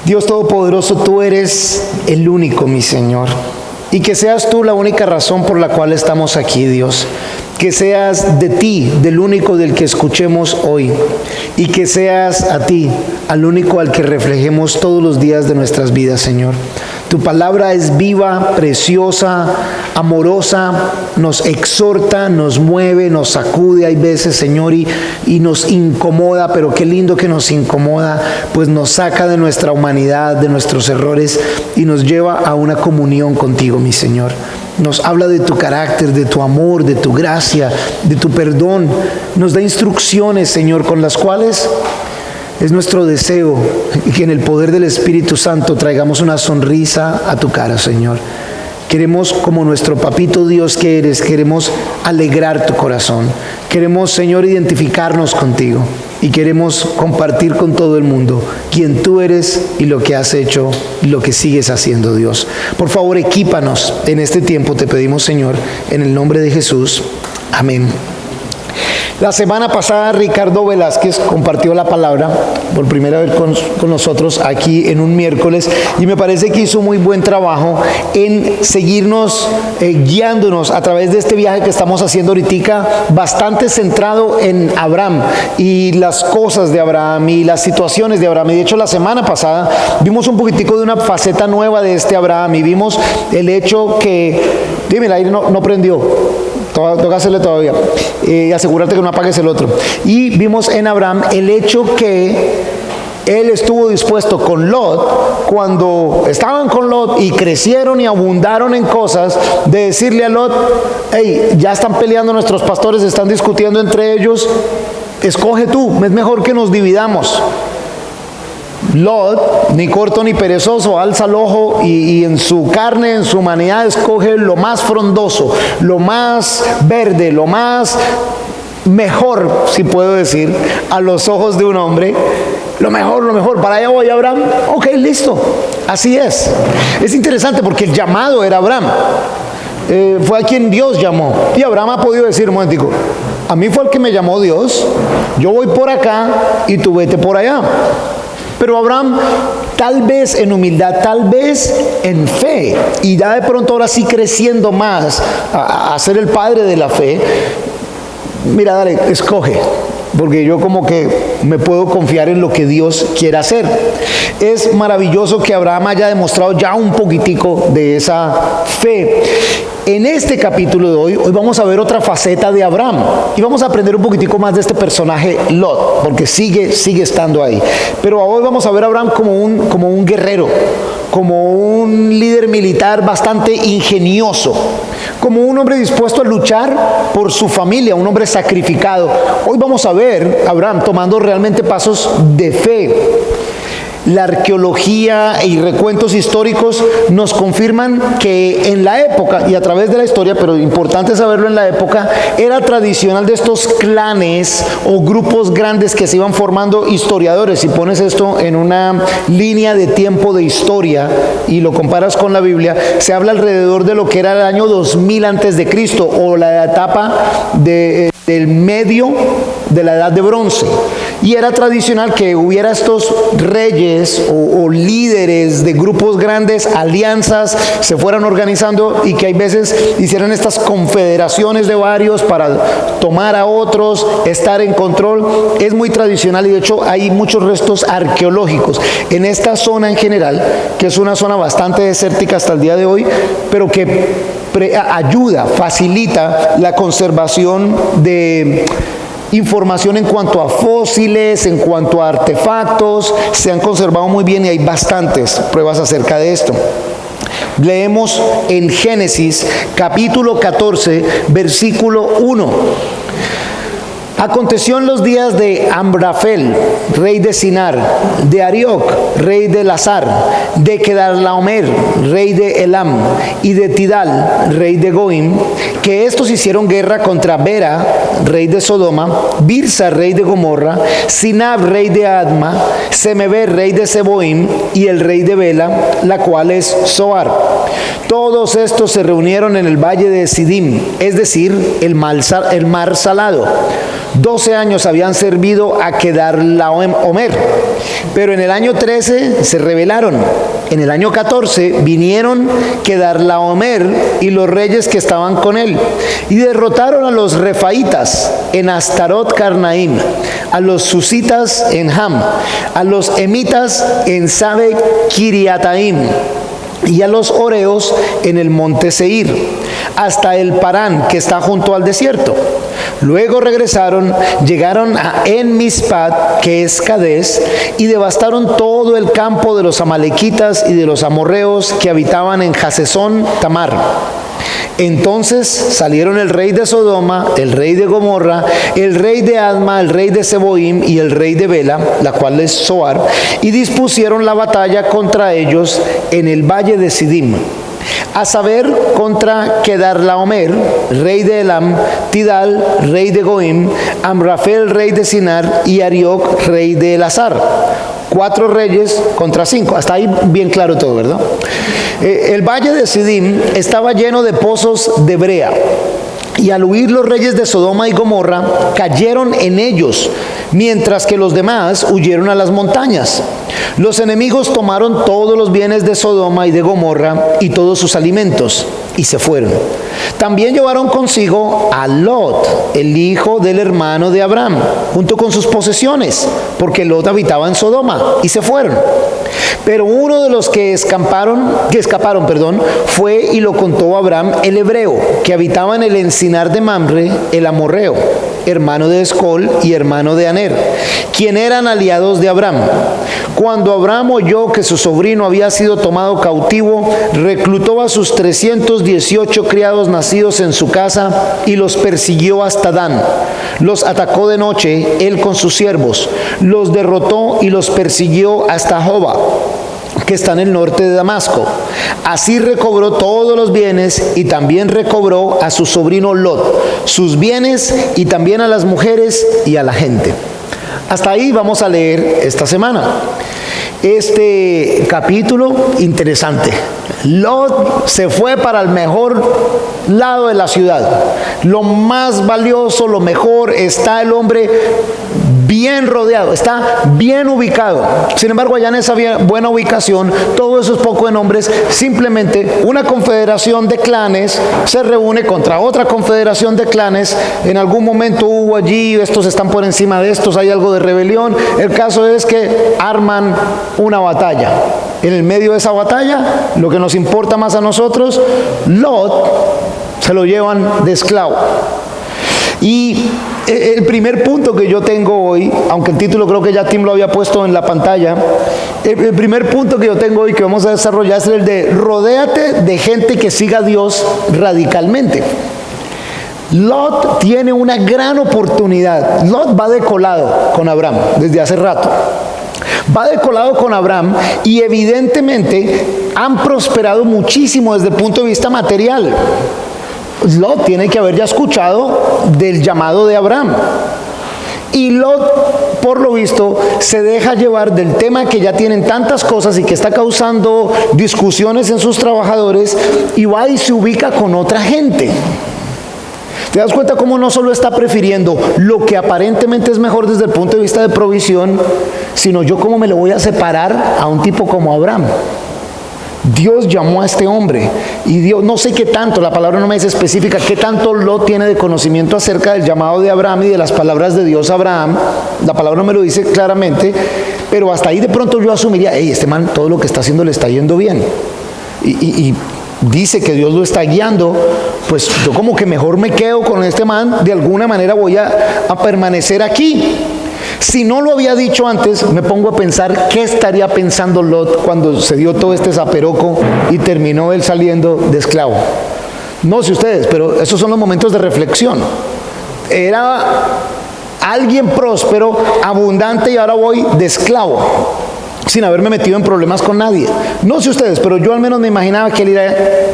Dios Todopoderoso, tú eres el único, mi Señor. Y que seas tú la única razón por la cual estamos aquí, Dios. Que seas de ti, del único del que escuchemos hoy. Y que seas a ti, al único al que reflejemos todos los días de nuestras vidas, Señor. Tu palabra es viva, preciosa, amorosa, nos exhorta, nos mueve, nos sacude hay veces, Señor, y nos incomoda, pero qué lindo que nos incomoda, pues nos saca de nuestra humanidad, de nuestros errores y nos lleva a una comunión contigo, mi Señor. Nos habla de tu carácter, de tu amor, de tu gracia, de tu perdón. Nos da instrucciones, Señor, con las cuales es nuestro deseo que en el poder del Espíritu Santo traigamos una sonrisa a tu cara, Señor. Queremos, como nuestro papito Dios que eres, queremos alegrar tu corazón. Queremos, Señor, identificarnos contigo y queremos compartir con todo el mundo quién tú eres y lo que has hecho y lo que sigues haciendo, Dios. Por favor, equípanos en este tiempo, te pedimos, Señor, en el nombre de Jesús. Amén. La semana pasada Ricardo Velázquez compartió la palabra por primera vez con nosotros aquí en un miércoles y me parece que hizo muy buen trabajo en seguirnos guiándonos a través de este viaje que estamos haciendo ahorita, bastante centrado en Abraham y las cosas de Abraham y las situaciones de Abraham. Y de hecho la semana pasada vimos un poquitico de una faceta nueva de este Abraham y vimos el hecho que, dime, el aire no prendió. Toca hacerle todavía y asegúrate que no apagues el otro. Y vimos en Abraham el hecho que él estuvo dispuesto con Lot, cuando estaban con Lot y crecieron y abundaron en cosas, de decirle a Lot: hey, ya están peleando nuestros pastores, están discutiendo entre ellos, escoge tú, es mejor que nos dividamos. Lot, ni corto ni perezoso, alza el ojo y en su carne, en su humanidad, escoge lo más frondoso, lo más verde, lo más mejor, si puedo decir, a los ojos de un hombre. Lo mejor, para allá voy, Abraham. Ok, listo, así es. Es interesante porque el llamado era Abraham. Fue a quien Dios llamó. Y Abraham ha podido decir: un momentico, a mí fue el que me llamó Dios, yo voy por acá y tú vete por allá. Pero Abraham, tal vez en humildad, tal vez en fe, y ya de pronto ahora sí creciendo más a ser el padre de la fe, mira, dale, escoge, porque yo como que me puedo confiar en lo que Dios quiera hacer. Es maravilloso que Abraham haya demostrado ya un poquitico de esa fe. En este capítulo de hoy vamos a ver otra faceta de Abraham y vamos a aprender un poquitico más de este personaje Lot, porque sigue estando ahí. Pero hoy vamos a ver a Abraham como un guerrero, como un líder militar bastante ingenioso, como un hombre dispuesto a luchar por su familia, un hombre sacrificado. Hoy vamos a ver a Abraham tomando realmente pasos de fe. La arqueología y recuentos históricos nos confirman que en la época, y a través de la historia, pero importante saberlo, en la época era tradicional de estos clanes o grupos grandes que se iban formando. Historiadores, si pones esto en una línea de tiempo de historia y lo comparas con la Biblia, se habla alrededor de lo que era el año 2000 antes de Cristo, o la etapa del medio de la edad de bronce. Y era tradicional que hubiera estos reyes o líderes de grupos grandes, alianzas, se fueran organizando y que hay veces hicieran estas confederaciones de varios para tomar a otros, estar en control. Es muy tradicional y de hecho hay muchos restos arqueológicos en esta zona en general, que es una zona bastante desértica hasta el día de hoy, pero que ayuda, facilita la conservación de información en cuanto a fósiles, en cuanto a artefactos. Se han conservado muy bien y hay bastantes pruebas acerca de esto. Leemos en Génesis capítulo 14, versículo 1. Aconteció en los días de Amrafel, rey de Sinar, de Arioc, rey de Lazar, de Kedarlaomer, rey de Elam, y de Tidal, rey de Goim, que estos hicieron guerra contra Bera, rey de Sodoma, Birsa, rey de Gomorra, Sinab, rey de Adma, Semeber, rey de Seboim, y el rey de Bela, la cual es Zoar. Todos estos se reunieron en el valle de Sidim, es decir, el mar salado. 12 años habían servido a Kedarlaomer, Pero en el año 13 se rebelaron. En el año 14 vinieron Kedorlaomer y los reyes que estaban con él, y derrotaron a los refaitas en Astarot Carnaim, a los susitas en Ham, a los emitas en Sabe Kiriataim, y a los oreos en el monte Seir, hasta el Parán, que está junto al desierto. Luego regresaron, llegaron a En Mispat, que es Cades, y devastaron todo el campo de los amalequitas y de los amorreos que habitaban en Hasesón Tamar. Entonces salieron el rey de Sodoma, el rey de Gomorra, el rey de Adma, el rey de Seboim y el rey de Bela, la cual es Zoar, y dispusieron la batalla contra ellos en el valle de Sidim, a saber, contra Kedorlaomer, rey de Elam, Tidal, rey de Goim, Amrafel, rey de Sinar, y Arioc, rey de Elazar. 4 reyes contra 5. Hasta ahí bien claro todo, ¿verdad? El valle de Sidim estaba lleno de pozos de brea, y al huir los reyes de Sodoma y Gomorra, cayeron en ellos, mientras que los demás huyeron a las montañas. Los enemigos tomaron todos los bienes de Sodoma y de Gomorra y todos sus alimentos, y se fueron. También llevaron consigo a Lot, el hijo del hermano de Abraham, junto con sus posesiones, porque Lot habitaba en Sodoma, y se fueron. Pero uno de los que escaparon, fue y lo contó a Abraham el hebreo, que habitaba en el encinar de Mamre, el amorreo, hermano de Escol y hermano de Aner, quien eran aliados de Abraham. Cuando Abraham oyó que su sobrino había sido tomado cautivo, reclutó a sus 318 criados nacidos en su casa y los persiguió hasta Dan. Los atacó de noche, él con sus siervos, los derrotó y los persiguió hasta Joba, que está en el norte de Damasco. Así recobró todos los bienes, y también recobró a su sobrino Lot sus bienes, y también a las mujeres y a la gente. Hasta ahí vamos a leer esta semana. Este capítulo interesante. Lot se fue para el mejor lado de la ciudad. Lo más valioso, lo mejor, está el hombre bien rodeado, está bien ubicado. Sin embargo, allá en esa buena ubicación, todo eso es poco en hombres. Simplemente una confederación de clanes se reúne contra otra confederación de clanes. En algún momento hubo allí, estos están por encima de estos, hay algo de rebelión. El caso es que arman una batalla. En el medio de esa batalla, lo que nos importa más a nosotros, Lot se lo llevan de esclavo. Y el primer punto que yo tengo hoy, aunque el título creo que ya Tim lo había puesto en la pantalla, el primer punto que yo tengo hoy que vamos a desarrollar es el de rodéate de gente que siga a Dios radicalmente. Lot tiene una gran oportunidad. Lot va de colado con Abraham desde hace rato. Va de colado con Abraham, y evidentemente han prosperado muchísimo desde el punto de vista material. Lot tiene que haber ya escuchado del llamado de Abraham. Y Lot, por lo visto, se deja llevar del tema que ya tienen tantas cosas y que está causando discusiones en sus trabajadores, y va y se ubica con otra gente. ¿Te das cuenta cómo no solo está prefiriendo lo que aparentemente es mejor desde el punto de vista de provisión, sino yo cómo me lo voy a separar a un tipo como Abraham? Dios llamó a este hombre, y Dios, no sé qué tanto, la palabra no me dice específica, qué tanto Lot tiene de conocimiento acerca del llamado de Abraham y de las palabras de Dios a Abraham. La palabra no me lo dice claramente, pero hasta ahí de pronto yo asumiría, hey, este man todo lo que está haciendo le está yendo bien. Y dice que Dios lo está guiando, pues yo como que mejor me quedo con este man, de alguna manera voy a permanecer aquí. Si no lo había dicho antes, me pongo a pensar qué estaría pensando Lot cuando se dio todo este zaperoco y terminó él saliendo de esclavo. No sé ustedes, pero esos son los momentos de reflexión. Era alguien próspero, abundante, y ahora voy de esclavo, sin haberme metido en problemas con nadie. No sé ustedes, pero yo al menos me imaginaba que él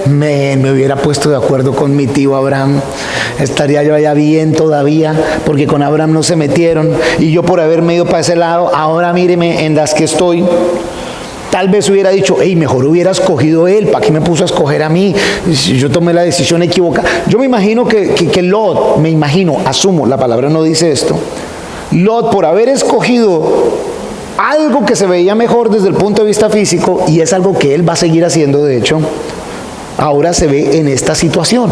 me hubiera puesto de acuerdo con mi tío Abraham, estaría yo allá bien todavía, porque con Abraham no se metieron, y yo por haberme ido para ese lado, ahora míreme en las que estoy. Tal vez hubiera dicho, hey, mejor hubiera escogido él, ¿para qué me puso a escoger a mí? Yo tomé la decisión equivocada. Yo me imagino que Lot, asumo, la palabra no dice esto, Lot, por haber escogido algo que se veía mejor desde el punto de vista físico, y es algo que él va a seguir haciendo, de hecho, ahora se ve en esta situación.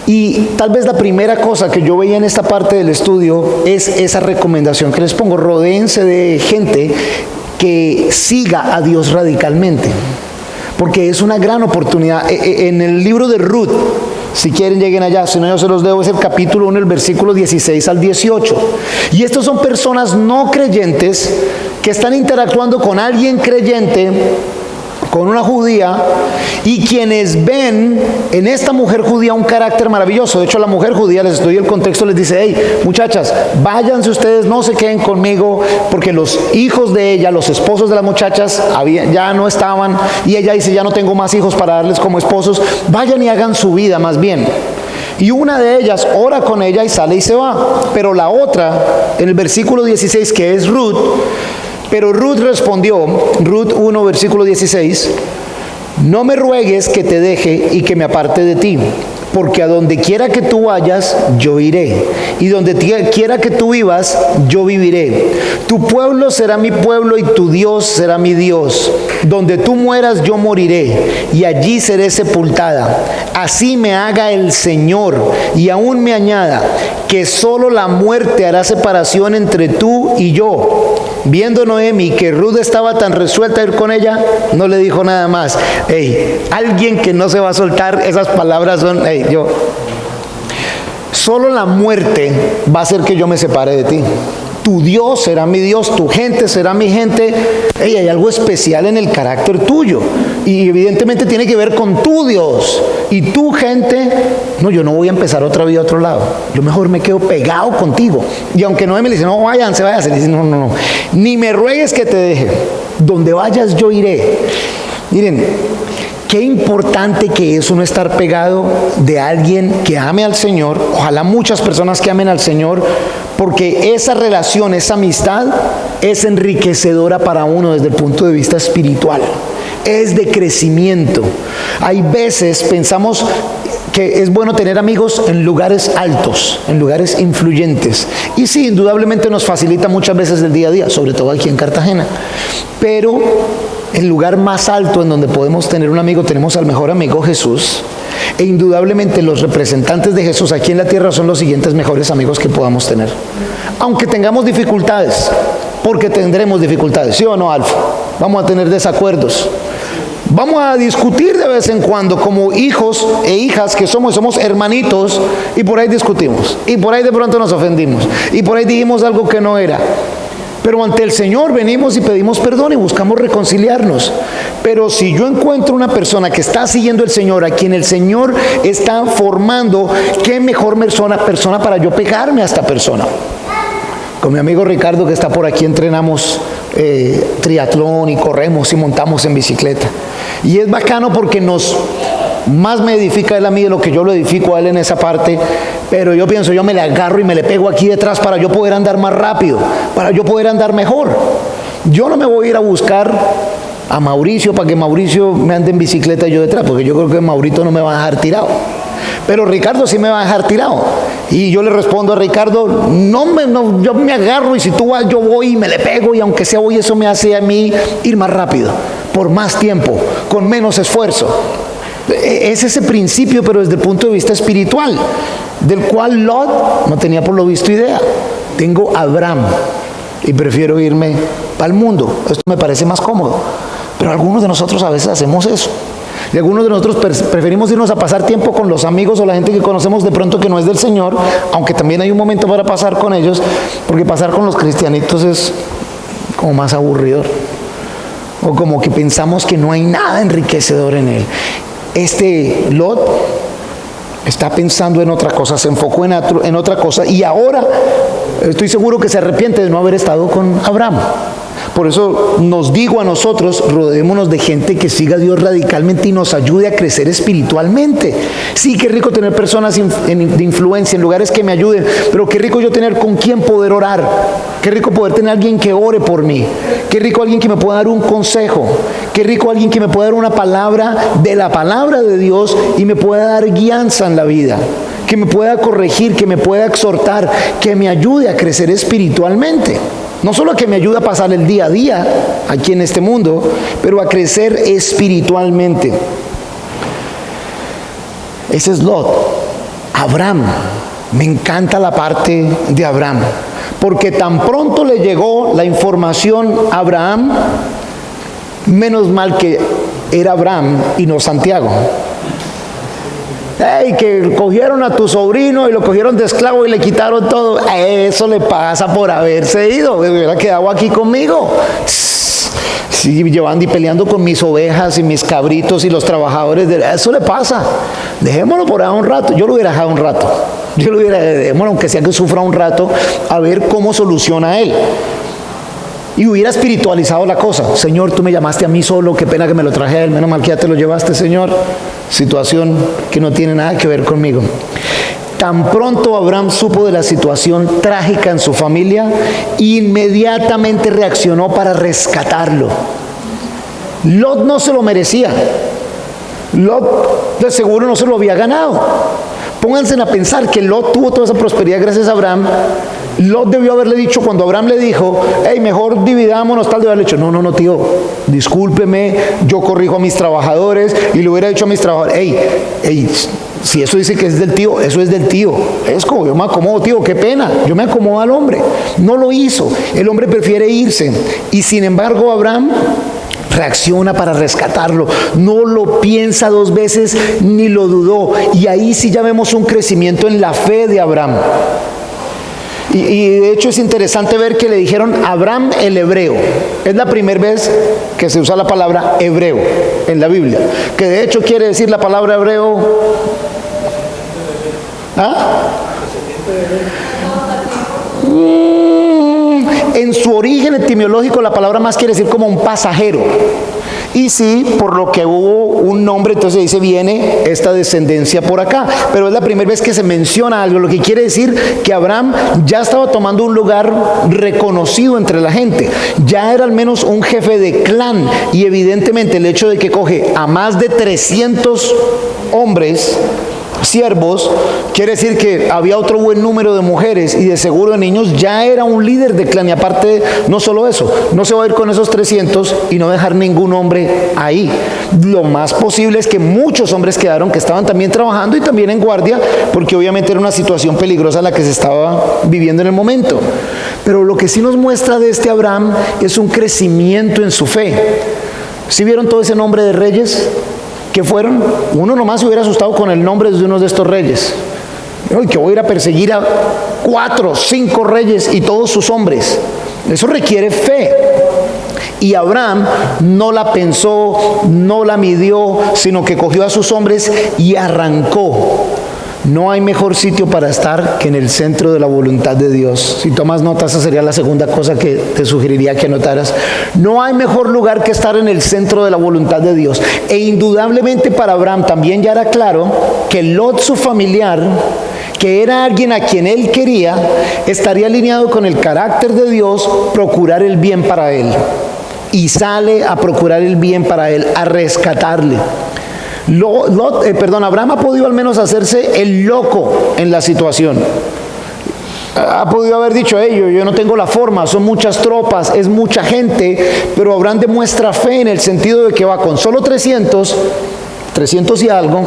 Y tal vez la primera cosa que yo veía en esta parte del estudio es esa recomendación que les pongo: rodéense de gente que siga a Dios radicalmente, porque es una gran oportunidad. En el libro de Ruth, si quieren lleguen allá, si no yo se los debo, es el capítulo 1, el versículo 16 al 18. Y estos son personas no creyentes que están interactuando con alguien creyente, con una judía, y quienes ven en esta mujer judía un carácter maravilloso. De hecho, la mujer judía, les estoy el contexto, les dice: hey, muchachas, váyanse ustedes, no se queden conmigo, porque los hijos de ella, los esposos de las muchachas, ya no estaban, y ella dice: ya no tengo más hijos para darles como esposos, vayan y hagan su vida más bien. Y una de ellas ora con ella y sale y se va. Pero la otra, en el versículo 16, que es Ruth, pero Ruth respondió, Ruth 1, versículo 16: no me ruegues que te deje y que me aparte de ti, porque a donde quiera que tú vayas, yo iré, y donde quiera que tú vivas, yo viviré. Tu pueblo será mi pueblo y tu Dios será mi Dios. Donde tú mueras, yo moriré, y allí seré sepultada. Así me haga el Señor, y aún me añada, que solo la muerte hará separación entre tú y yo. Viendo Noemi que Ruth estaba tan resuelta a ir con ella, no le dijo nada más. Hey, alguien que no se va a soltar, esas palabras son, solo la muerte va a hacer que yo me separe de ti. Tu Dios será mi Dios, tu gente será mi gente. Hey, hay algo especial en el carácter tuyo, y evidentemente tiene que ver con tu Dios y tu gente. No, yo no voy a empezar otra vida a otro lado, yo mejor me quedo pegado contigo. Y aunque Noemi le dice: no, váyanse, le dice: no, ni me ruegues que te deje, donde vayas yo iré. Miren, qué importante que es uno estar pegado de alguien que ame al Señor. Ojalá muchas personas que amen al Señor, porque esa relación, esa amistad es enriquecedora para uno desde el punto de vista espiritual, es de crecimiento. Hay veces pensamos que es bueno tener amigos en lugares altos, en lugares influyentes, y sí, indudablemente nos facilita muchas veces el día a día, sobre todo aquí en Cartagena. Pero el lugar más alto en donde podemos tener un amigo, tenemos al mejor amigo, Jesús. E indudablemente los representantes de Jesús aquí en la tierra son los siguientes mejores amigos que podamos tener. Aunque tengamos dificultades, porque tendremos dificultades, ¿sí o no, Alfa? Vamos a tener desacuerdos. Vamos a discutir de vez en cuando como hijos e hijas que somos hermanitos, y por ahí discutimos, y por ahí de pronto nos ofendimos, y por ahí dijimos algo que no era. Pero ante el Señor venimos y pedimos perdón y buscamos reconciliarnos. Pero si yo encuentro una persona que está siguiendo al Señor, a quien el Señor está formando, qué mejor persona para yo pegarme a esta persona. Con mi amigo Ricardo, que está por aquí, entrenamos triatlón y corremos y montamos en bicicleta. Y es bacano porque más me edifica él a mí de lo que yo lo edifico a él en esa parte. Pero yo pienso, yo me le agarro y me le pego aquí detrás para yo poder andar más rápido, para yo poder andar mejor. Yo no me voy a ir a buscar a Mauricio para que Mauricio me ande en bicicleta y yo detrás, porque yo creo que Maurito no me va a dejar tirado. Pero Ricardo sí me va a dejar tirado. Y yo le respondo a Ricardo: yo me agarro, y si tú vas yo voy y me le pego, y aunque sea hoy, eso me hace a mí ir más rápido, por más tiempo, con menos esfuerzo. Es ese principio, pero desde el punto de vista espiritual, del cual Lot no tenía por lo visto idea. Tengo a Abraham y prefiero irme para el mundo, esto me parece más cómodo. Pero algunos de nosotros a veces hacemos eso, y algunos de nosotros preferimos irnos a pasar tiempo con los amigos o la gente que conocemos de pronto que no es del Señor, aunque también hay un momento para pasar con ellos, porque pasar con los cristianitos es como más aburridor, o como que pensamos que no hay nada enriquecedor en él. Este Lot está pensando en otra cosa, se enfocó en otra cosa, y ahora estoy seguro que se arrepiente de no haber estado con Abraham. Por eso nos digo a nosotros: rodeémonos de gente que siga a Dios radicalmente y nos ayude a crecer espiritualmente. Sí, qué rico tener personas de influencia en lugares que me ayuden, pero qué rico yo tener con quién poder orar. Qué rico poder tener alguien que ore por mí. Qué rico alguien que me pueda dar un consejo. Qué rico alguien que me pueda dar una palabra de la palabra de Dios y me pueda dar guianza en la vida, que me pueda corregir, que me pueda exhortar, que me ayude a crecer espiritualmente. No solo a que me ayude a pasar el día a día aquí en este mundo, pero a crecer espiritualmente. Ese es Lot. Abraham. Me encanta la parte de Abraham, porque tan pronto le llegó la información a Abraham, menos mal que era Abraham y no Santiago. Hey, que cogieron a tu sobrino y lo cogieron de esclavo y le quitaron todo. Eso le pasa por haberse ido. Me hubiera quedado aquí conmigo. Sí, llevando y peleando con mis ovejas y mis cabritos y los trabajadores. Eso le pasa. Dejémoslo por ahí un rato. Yo lo hubiera dejado un rato. Yo lo hubiera dejado, aunque sea que sufra un rato, a ver cómo soluciona él. Y hubiera espiritualizado la cosa. Señor, tú me llamaste a mí solo, qué pena que me lo traje a él, menos mal que ya te lo llevaste, Señor. Situación que no tiene nada que ver conmigo. Tan pronto Abraham supo de la situación trágica en su familia, inmediatamente reaccionó para rescatarlo. Lot no se lo merecía. Lot de seguro no se lo había ganado. Pónganse a pensar que Lot tuvo toda esa prosperidad gracias a Abraham. Lot debió haberle dicho, cuando Abraham le dijo, hey, mejor dividámonos, tal, de haberle dicho, no, tío, discúlpeme, yo corrijo a mis trabajadores, y le hubiera dicho a mis trabajadores, hey, si eso dice que es del tío, eso es del tío. Es como, yo me acomodo, tío, qué pena, yo me acomodo al hombre. No lo hizo, el hombre prefiere irse, y sin embargo Abraham reacciona para rescatarlo, no lo piensa dos veces ni lo dudó, y ahí sí ya vemos un crecimiento en la fe de Abraham. Y de hecho es interesante ver que le dijeron Abraham el hebreo. Es la primera vez que se usa la palabra hebreo en la Biblia, que de hecho quiere decir la palabra hebreo en su origen etimológico la palabra más quiere decir como un pasajero. Y sí, por lo que hubo un nombre, entonces dice viene esta descendencia por acá. Pero es la primera vez que se menciona algo, lo que quiere decir que Abraham ya estaba tomando un lugar reconocido entre la gente. Ya era al menos un jefe de clan. Y evidentemente el hecho de que coge a más de 300 hombres, siervos, quiere decir que había otro buen número de mujeres y de seguro de niños. Ya era un líder de clan. Y aparte, no solo eso, no se va a ir con esos 300 y no dejar ningún hombre ahí. Lo más posible es que muchos hombres quedaron, que estaban también trabajando y también en guardia, porque obviamente era una situación peligrosa la que se estaba viviendo en el momento. Pero lo que sí nos muestra de este Abraham es un crecimiento en su fe. ¿Sí vieron todo ese nombre de reyes? ¿Qué fueron? Uno nomás se hubiera asustado con el nombre de uno de estos reyes. Que voy a ir a perseguir a 4, 5 reyes y todos sus hombres. Eso requiere fe. Y Abraham no la pensó, no la midió, sino que cogió a sus hombres y arrancó. No hay mejor sitio para estar que en el centro de la voluntad de Dios. Si tomas notas, esa sería la segunda cosa que te sugeriría que anotaras. No hay mejor lugar que estar en el centro de la voluntad de Dios. E indudablemente para Abraham también ya era claro que Lot, su familiar, que era alguien a quien él quería, estaría alineado con el carácter de Dios, procurar el bien para él. Y sale a procurar el bien para él, a rescatarle. Abraham ha podido al menos hacerse el loco en la situación. Ha podido haber dicho, yo no tengo la forma, son muchas tropas, es mucha gente, pero Abraham demuestra fe en el sentido de que va con solo 300 y algo,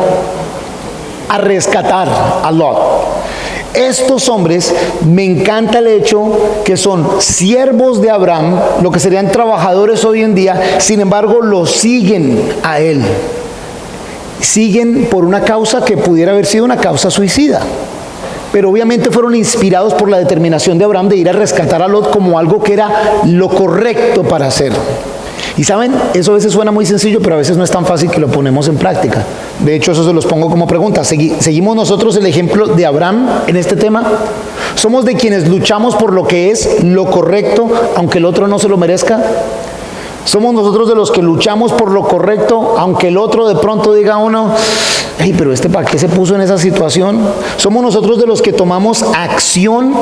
a rescatar a Lot. Estos hombres, me encanta el hecho que son siervos de Abraham, lo que serían trabajadores hoy en día, sin embargo lo siguen a él. Siguen por una causa que pudiera haber sido una causa suicida, pero obviamente fueron inspirados por la determinación de Abraham de ir a rescatar a Lot como algo que era lo correcto para hacer. Y saben, eso a veces suena muy sencillo, pero a veces no es tan fácil que lo ponemos en práctica. De hecho, eso se los pongo como pregunta. ¿Seguimos nosotros el ejemplo de Abraham en este tema? ¿Somos de quienes luchamos por lo que es lo correcto, aunque el otro no se lo merezca? Somos nosotros de los que luchamos por lo correcto, aunque el otro de pronto diga a uno, pero ¿para qué se puso en esa situación? Somos nosotros de los que tomamos acción.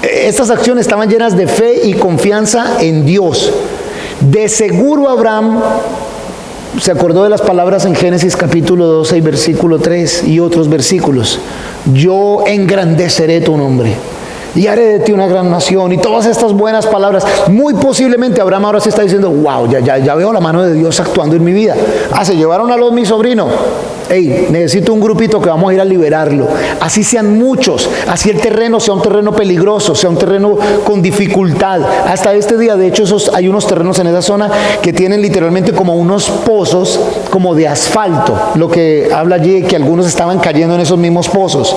Estas acciones estaban llenas de fe y confianza en Dios. De seguro Abraham se acordó de las palabras en Génesis capítulo 12 y versículo 3 y otros versículos. Yo engrandeceré tu nombre. y haré de ti una gran nación, y todas estas buenas palabras. Muy posiblemente Abraham ahora se está diciendo, wow, ya veo la mano de Dios actuando en mi vida. Se llevaron a Lot, mi sobrino. Hey, necesito un grupito que vamos a ir a liberarlo. Así sean muchos, así el terreno sea un terreno peligroso, sea un terreno con dificultad. Hasta este día, de hecho, hay unos terrenos en esa zona que tienen literalmente como unos pozos como de asfalto. Lo que habla allí que algunos estaban cayendo en esos mismos pozos.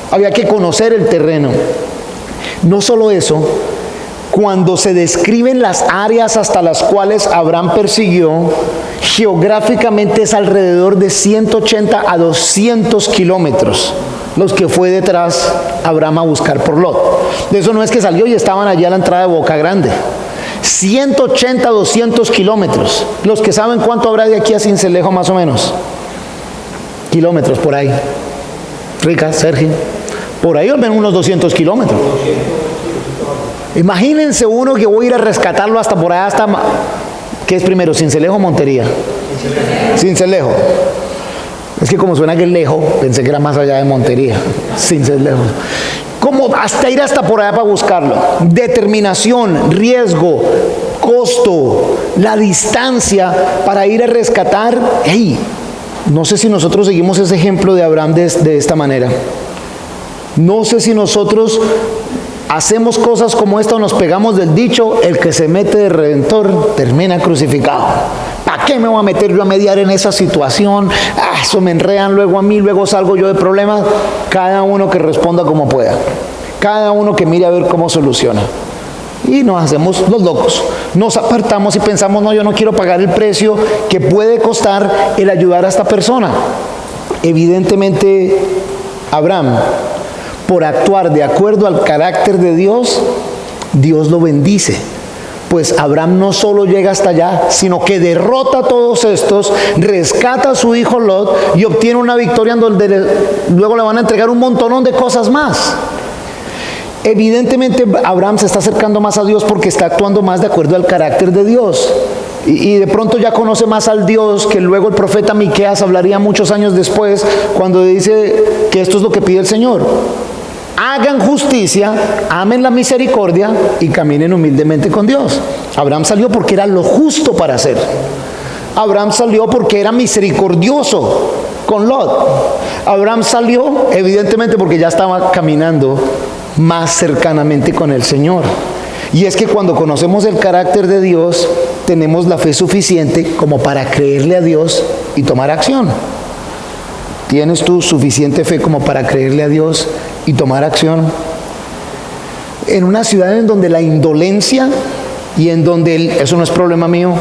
Había que conocer el terreno. No solo eso, cuando se describen las áreas hasta las cuales Abraham persiguió, geográficamente es alrededor de 180 a 200 kilómetros los que fue detrás Abraham a buscar por Lot. De eso no es que salió y estaban allí a la entrada de Boca Grande. 180 a 200 kilómetros. Los que saben cuánto habrá de aquí a Sincelejo más o menos. Kilómetros por ahí. Rica, Sergio. Por ahí ven unos 200 kilómetros. Imagínense uno que voy a ir a rescatarlo hasta por allá, hasta... ¿Qué es primero, Sincelejo o Montería? Sincelejo. Es que como suena que es lejos, pensé que era más allá de Montería. Sincelejo. Como hasta ir hasta por allá para buscarlo. Determinación, riesgo, costo, la distancia para ir a rescatar. Hey, no sé si nosotros seguimos ese ejemplo de Abraham de esta manera. No sé si nosotros hacemos cosas como esta o nos pegamos del dicho, el que se mete de redentor termina crucificado. ¿Para qué me voy a meter yo a mediar en esa situación? Eso me enredan luego a mí, luego salgo yo de problemas. Cada uno que responda como pueda. Cada uno que mire a ver cómo soluciona. Y nos hacemos los locos. Nos apartamos y pensamos, no, yo no quiero pagar el precio que puede costar el ayudar a esta persona. Evidentemente, Abraham, por actuar de acuerdo al carácter de Dios, Dios lo bendice. Pues Abraham no solo llega hasta allá, sino que derrota a todos estos, rescata a su hijo Lot y obtiene una victoria en donde luego le van a entregar un montonón de cosas más. Evidentemente Abraham se está acercando más a Dios porque está actuando más de acuerdo al carácter de Dios. Y de pronto ya conoce más al Dios que luego el profeta Miqueas hablaría muchos años después, cuando dice que esto es lo que pide el Señor. Hagan justicia, amen la misericordia y caminen humildemente con Dios. Abraham salió porque era lo justo para hacer. Abraham salió porque era misericordioso con Lot. Abraham salió evidentemente porque ya estaba caminando más cercanamente con el Señor. Y es que cuando conocemos el carácter de Dios, tenemos la fe suficiente como para creerle a Dios y tomar acción. ¿Tienes tú suficiente fe como para creerle a Dios y tomar acción? En una ciudad en donde la indolencia y en donde eso no es problema mío,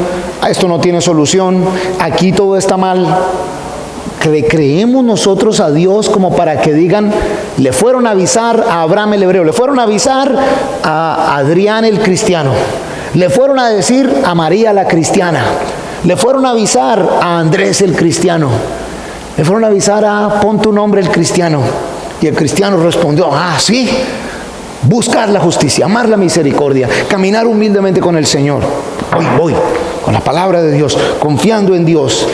esto no tiene solución, aquí todo está mal, creemos nosotros a Dios como para que digan, le fueron a avisar a Abraham el hebreo, le fueron a avisar a Adrián el cristiano, le fueron a decir a María la cristiana, le fueron a avisar a Andrés el cristiano, le fueron a avisar a pon tu nombre el cristiano. Y el cristiano respondió, sí, buscar la justicia, amar la misericordia, caminar humildemente con el Señor. Voy, con la palabra de Dios, confiando en Dios,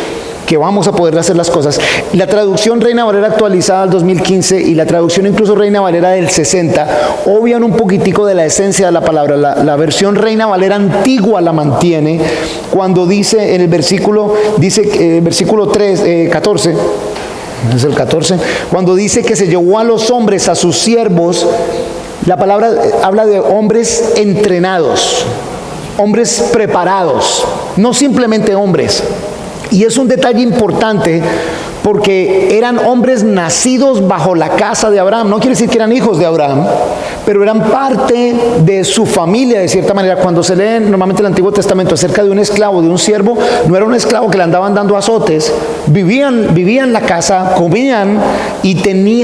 que vamos a poder hacer las cosas. La traducción Reina Valera actualizada al 2015 y la traducción incluso Reina Valera del 60 obvian un poquitico de la esencia de la palabra. La versión Reina Valera antigua la mantiene cuando dice en el versículo, versículo 14, es el 14, cuando dice que se llevó a los hombres, a sus siervos. La palabra habla de hombres entrenados, hombres preparados, no simplemente hombres. Y es un detalle importante porque eran hombres nacidos bajo la casa de Abraham. No quiere decir que eran hijos de Abraham, pero eran parte de su familia de cierta manera. Cuando se lee normalmente el Antiguo Testamento acerca de un esclavo, de un siervo, no era un esclavo que le andaban dando azotes. Vivían en la casa, comían y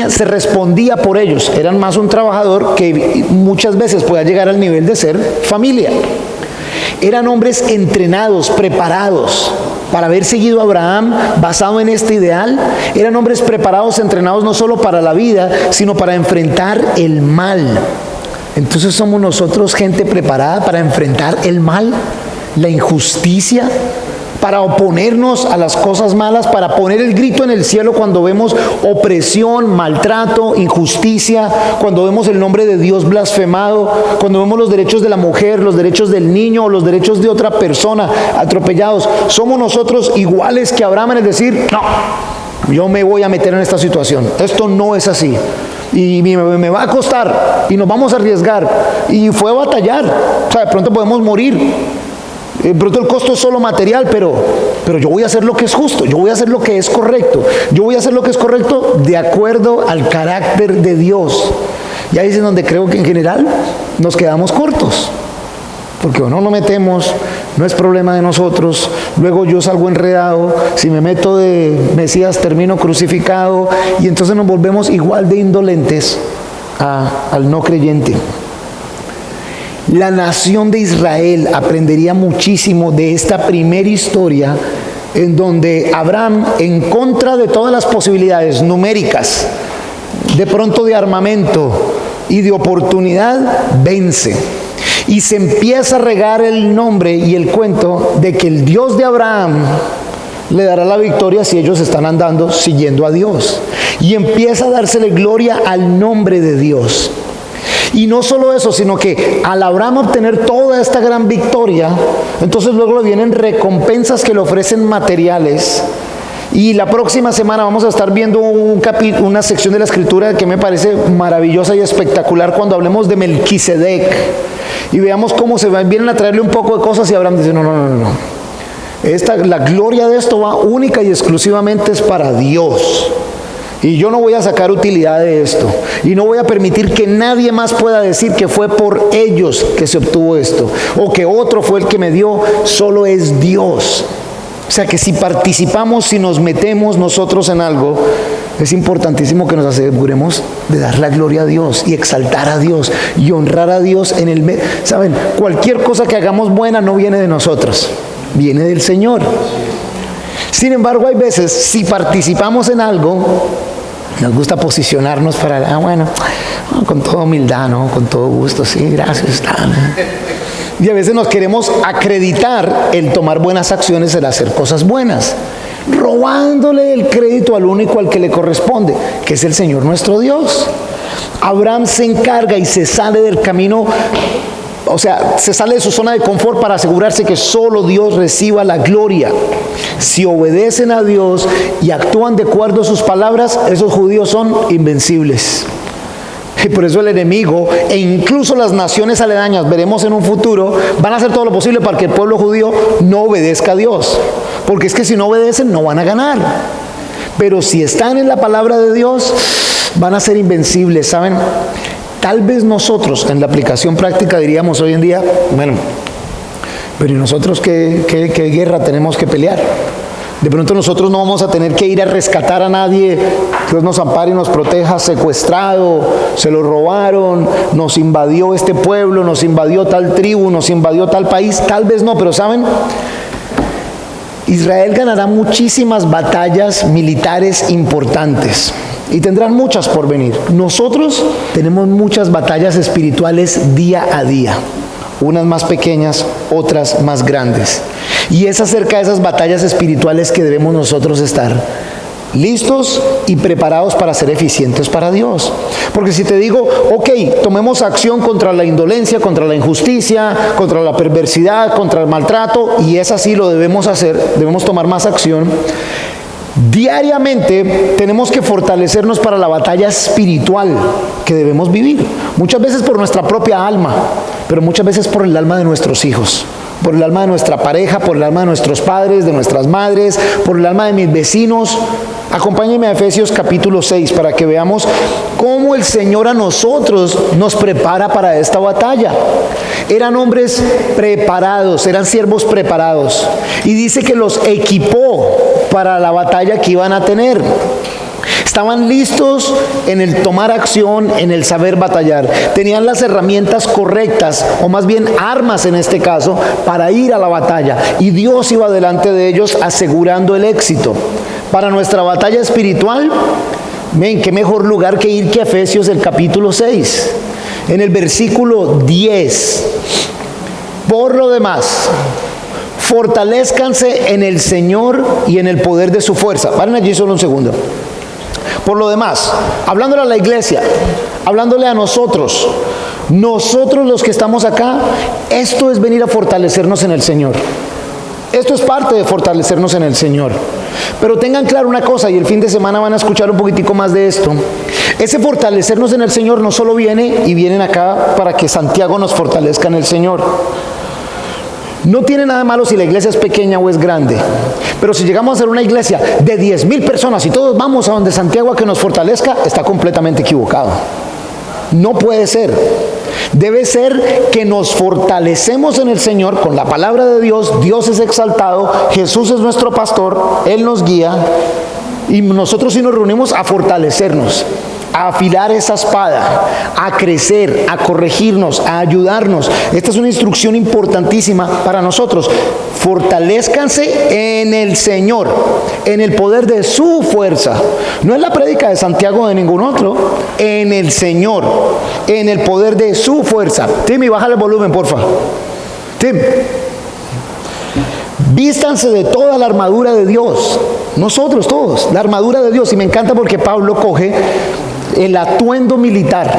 se respondía por ellos. Eran más un trabajador que muchas veces podía llegar al nivel de ser familia. Eran hombres entrenados, preparados para haber seguido a Abraham basado en este ideal. Eran hombres preparados, entrenados no solo para la vida, sino para enfrentar el mal. Entonces somos nosotros gente preparada para enfrentar el mal, la injusticia, para oponernos a las cosas malas, para poner el grito en el cielo cuando vemos opresión, maltrato, injusticia, cuando vemos el nombre de Dios blasfemado, cuando vemos los derechos de la mujer, los derechos del niño o los derechos de otra persona atropellados. ¿Somos nosotros iguales que Abraham en el decir, no, yo me voy a meter en esta situación? Esto no es así. Y me va a costar y nos vamos a arriesgar. Y fue a batallar. O sea, de pronto podemos morir. De pronto el costo es solo material, pero yo voy a hacer lo que es justo, yo voy a hacer lo que es correcto, yo voy a hacer lo que es correcto de acuerdo al carácter de Dios. Y ahí es donde creo que en general nos quedamos cortos, porque o no lo metemos, no es problema de nosotros, luego yo salgo enredado, si me meto de Mesías termino crucificado, y entonces nos volvemos igual de indolentes al no creyente. La nación de Israel aprendería muchísimo de esta primera historia en donde Abraham, en contra de todas las posibilidades numéricas, de pronto de armamento y de oportunidad, vence. Y se empieza a regar el nombre y el cuento de que el Dios de Abraham le dará la victoria si ellos están andando siguiendo a Dios. Y empieza a dársele gloria al nombre de Dios. Y no solo eso, sino que al Abraham obtener toda esta gran victoria, entonces luego le vienen recompensas que le ofrecen materiales. Y la próxima semana vamos a estar viendo una sección de la Escritura que me parece maravillosa y espectacular cuando hablemos de Melquisedec. Y veamos cómo se vienen a traerle un poco de cosas y Abraham dice, no. La gloria de esto va única y exclusivamente es para Dios. Y yo no voy a sacar utilidad de esto. Y no voy a permitir que nadie más pueda decir que fue por ellos que se obtuvo esto. O que otro fue el que me dio. Solo es Dios. O sea que si participamos, si nos metemos nosotros en algo, es importantísimo que nos aseguremos de dar la gloria a Dios y exaltar a Dios y honrar a Dios en el medio. Saben, cualquier cosa que hagamos buena no viene de nosotros, viene del Señor. Sin embargo, hay veces, si participamos en algo, nos gusta posicionarnos para, con toda humildad, ¿no? Con todo gusto, sí, gracias. Y a veces nos queremos acreditar el tomar buenas acciones, el hacer cosas buenas, robándole el crédito al único al que le corresponde, que es el Señor nuestro Dios. Abraham se encarga y se sale del camino, o sea, se sale de su zona de confort para asegurarse que solo Dios reciba la gloria. Si obedecen a Dios y actúan de acuerdo a sus palabras, esos judíos son invencibles. Y por eso el enemigo e incluso las naciones aledañas, veremos en un futuro, van a hacer todo lo posible para que el pueblo judío no obedezca a Dios. Porque es que si no obedecen no van a ganar. Pero si están en la palabra de Dios, van a ser invencibles, ¿saben? Tal vez nosotros en la aplicación práctica diríamos hoy en día, pero ¿y nosotros qué guerra tenemos que pelear? De pronto nosotros no vamos a tener que ir a rescatar a nadie. Dios nos ampare y nos proteja, secuestrado, se lo robaron, nos invadió este pueblo, nos invadió tal tribu, nos invadió tal país. Tal vez no, pero ¿saben? Israel ganará muchísimas batallas militares importantes y tendrán muchas por venir. Nosotros tenemos muchas batallas espirituales día a día. Unas más pequeñas, otras más grandes. Y es acerca de esas batallas espirituales que debemos nosotros estar listos y preparados para ser eficientes para Dios. Porque si te digo, ok, tomemos acción contra la indolencia, contra la injusticia, contra la perversidad, contra el maltrato, y es así, lo debemos hacer, debemos tomar más acción. Diariamente tenemos que fortalecernos para la batalla espiritual que debemos vivir. Muchas veces por nuestra propia alma, pero muchas veces por el alma de nuestros hijos, por el alma de nuestra pareja, por el alma de nuestros padres, de nuestras madres, por el alma de mis vecinos. Acompáñenme a Efesios capítulo 6 para que veamos cómo el Señor a nosotros nos prepara para esta batalla. Eran hombres preparados, eran siervos preparados. Y dice que los equipó para la batalla que iban a tener. Estaban listos en el tomar acción, en el saber batallar. Tenían las herramientas correctas, o más bien armas en este caso, para ir a la batalla. Y Dios iba delante de ellos asegurando el éxito. Para nuestra batalla espiritual, ven, qué mejor lugar que ir que Efesios el capítulo 6. En el versículo 10. Por lo demás, fortalezcanse en el Señor y en el poder de su fuerza. Paren allí solo un segundo. Por lo demás, hablándole a la iglesia, hablándole a nosotros los que estamos acá, esto es venir a fortalecernos en el Señor. Esto es parte de fortalecernos en el Señor. Pero tengan claro una cosa, y el fin de semana van a escuchar un poquitico más de esto. Ese fortalecernos en el Señor no solo viene y vienen acá para que Santiago nos fortalezca en el Señor. No tiene nada malo si la iglesia es pequeña o es grande. Pero si llegamos a ser una iglesia de 10,000 personas y todos vamos a donde Santiago a que nos fortalezca, está completamente equivocado. No puede ser. Debe ser que nos fortalecemos en el Señor con la palabra de Dios. Dios es exaltado, Jesús es nuestro pastor, Él nos guía, y nosotros sí nos reunimos a fortalecernos, a afilar esa espada, a crecer, a corregirnos, a ayudarnos. Esta es una instrucción importantísima para nosotros. Fortalezcanse en el Señor, en el poder de su fuerza. No es la prédica de Santiago o de ningún otro. En el Señor, en el poder de su fuerza. Timmy, bájale el volumen, porfa. Tim, vístanse de toda la armadura de Dios. Nosotros todos, la armadura de Dios. Y me encanta porque Pablo coge el atuendo militar.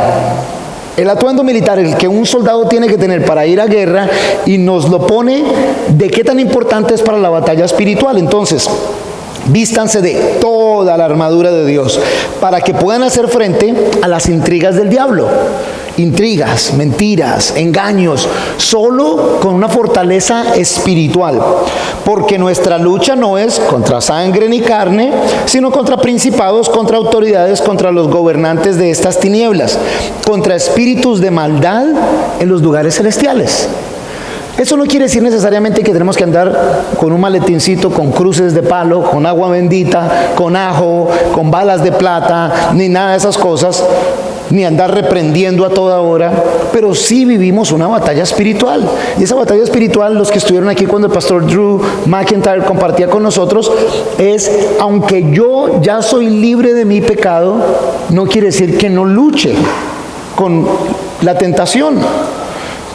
El atuendo militar, el que un soldado tiene que tener para ir a guerra, y nos lo pone de qué tan importante es para la batalla espiritual. Entonces, vístanse de toda la armadura de Dios para que puedan hacer frente a las intrigas del diablo. Intrigas, mentiras, engaños, solo con una fortaleza espiritual. Porque nuestra lucha no es contra sangre ni carne, sino contra principados, contra autoridades, contra los gobernantes de estas tinieblas, contra espíritus de maldad en los lugares celestiales. Eso no quiere decir necesariamente que tenemos que andar con un maletincito, con cruces de palo, con agua bendita, con ajo, con balas de plata, ni nada de esas cosas, ni andar reprendiendo a toda hora, pero sí vivimos una batalla espiritual. Y esa batalla espiritual, los que estuvieron aquí cuando el pastor Drew McIntyre compartía con nosotros, es: aunque yo ya soy libre de mi pecado, no quiere decir que no luche con la tentación.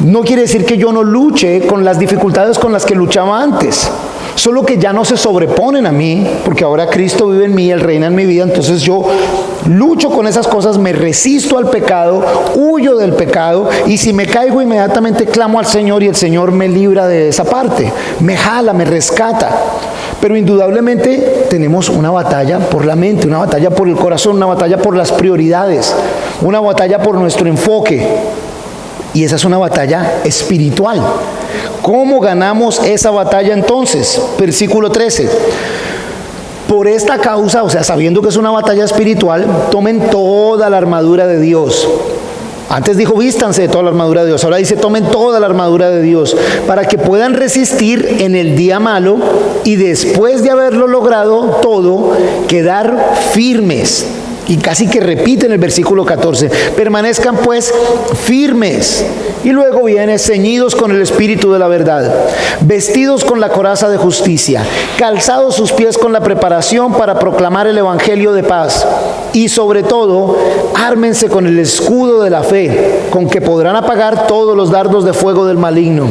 No quiere decir que yo no luche con las dificultades con las que luchaba antes, solo que ya no se sobreponen a mí, porque ahora Cristo vive en mí, Él reina en mi vida. Entonces yo lucho con esas cosas, me resisto al pecado, huyo del pecado, y si me caigo inmediatamente clamo al Señor y el Señor me libra de esa parte, me jala, me rescata. Pero indudablemente tenemos una batalla por la mente, una batalla por el corazón, una batalla por las prioridades, una batalla por nuestro enfoque. Y esa es una batalla espiritual. ¿Cómo ganamos esa batalla entonces? Versículo 13. Por esta causa, o sea, sabiendo que es una batalla espiritual, tomen toda la armadura de Dios. Antes dijo vístanse de toda la armadura de Dios, ahora dice tomen toda la armadura de Dios, para que puedan resistir en el día malo y después de haberlo logrado todo, quedar firmes. Y casi que repite en el versículo 14, permanezcan pues firmes. Y luego viene: ceñidos con el espíritu de la verdad, vestidos con la coraza de justicia, calzados sus pies con la preparación para proclamar el evangelio de paz. Y sobre todo, ármense con el escudo de la fe, con que podrán apagar todos los dardos de fuego del maligno.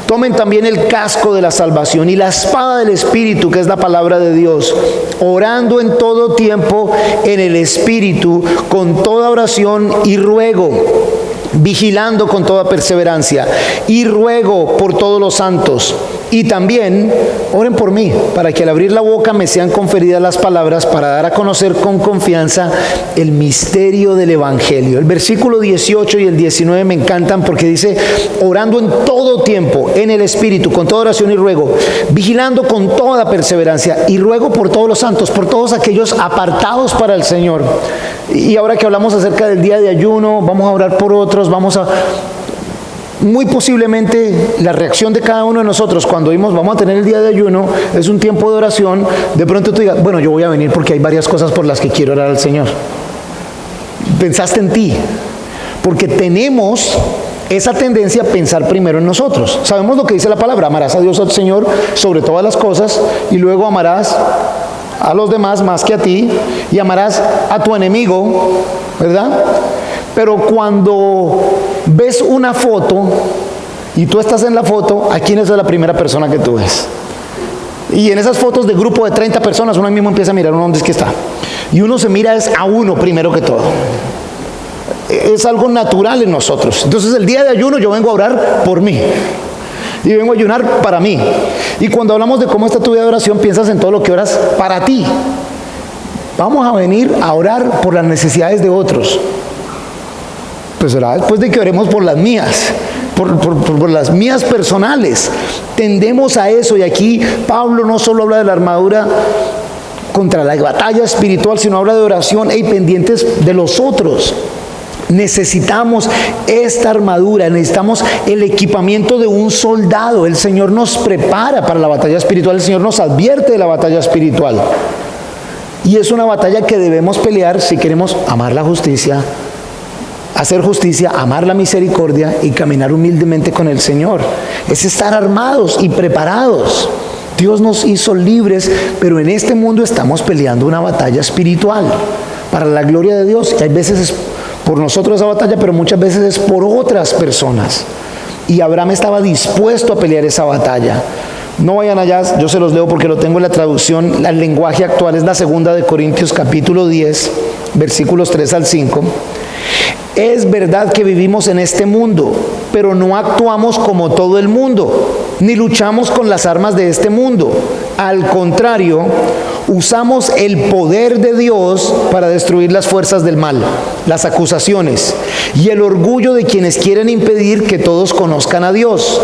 Tomen también el casco de la salvación y la espada del Espíritu, que es la palabra de Dios, orando en todo tiempo en el Espíritu, con toda oración y ruego, vigilando con toda perseverancia y ruego por todos los santos. Y también oren por mí, para que al abrir la boca me sean conferidas las palabras para dar a conocer con confianza el misterio del evangelio. El versículo 18 y el 19 me encantan, porque dice: orando en todo tiempo en el Espíritu, con toda oración y ruego, vigilando con toda perseverancia y ruego por todos los santos, por todos aquellos apartados para el Señor. Y ahora que hablamos acerca del día de ayuno, vamos a orar por otros, muy posiblemente la reacción de cada uno de nosotros cuando vamos a tener el día de ayuno, es un tiempo de oración. De pronto tú digas: bueno, yo voy a venir porque hay varias cosas por las que quiero orar al Señor. Pensaste en ti, porque tenemos esa tendencia a pensar primero en nosotros. Sabemos lo que dice la palabra: amarás a Dios, al Señor, sobre todas las cosas, y luego amarás a los demás más que a ti, y amarás a tu enemigo, ¿verdad? Pero cuando ves una foto y tú estás en la foto, ¿a quién es la primera persona que tú ves? Y en esas fotos de grupo de 30 personas, uno mismo empieza a mirar dónde es que está. Y uno se mira es a uno primero que todo. Es algo natural en nosotros. Entonces el día de ayuno yo vengo a orar por mí. Y vengo a ayunar para mí. Y cuando hablamos de cómo está tu vida de oración, piensas en todo lo que oras para ti. Vamos a venir a orar por las necesidades de otros. Pues será después de que oremos por las mías. Por las mías personales. Tendemos a eso, y aquí Pablo no solo habla de la armadura contra la batalla espiritual, sino habla de oración y pendientes de los otros. Necesitamos esta armadura, necesitamos el equipamiento de un soldado. El Señor nos prepara para la batalla espiritual, el Señor nos advierte de la batalla espiritual. Y es una batalla que debemos pelear si queremos amar la justicia, hacer justicia, amar la misericordia y caminar humildemente con el Señor. Es estar armados y preparados. Dios nos hizo libres, pero en este mundo estamos peleando una batalla espiritual para la gloria de Dios. Y hay veces es por nosotros esa batalla, pero muchas veces es por otras personas. Y Abraham estaba dispuesto a pelear esa batalla. No vayan allá, yo se los leo porque lo tengo en la traducción. El lenguaje actual es la 2 de Corintios capítulo 10, versículos 3 al 5. Es verdad que vivimos en este mundo, pero no actuamos como todo el mundo, ni luchamos con las armas de este mundo. Al contrario, usamos el poder de Dios para destruir las fuerzas del mal, las acusaciones y el orgullo de quienes quieren impedir que todos conozcan a Dios.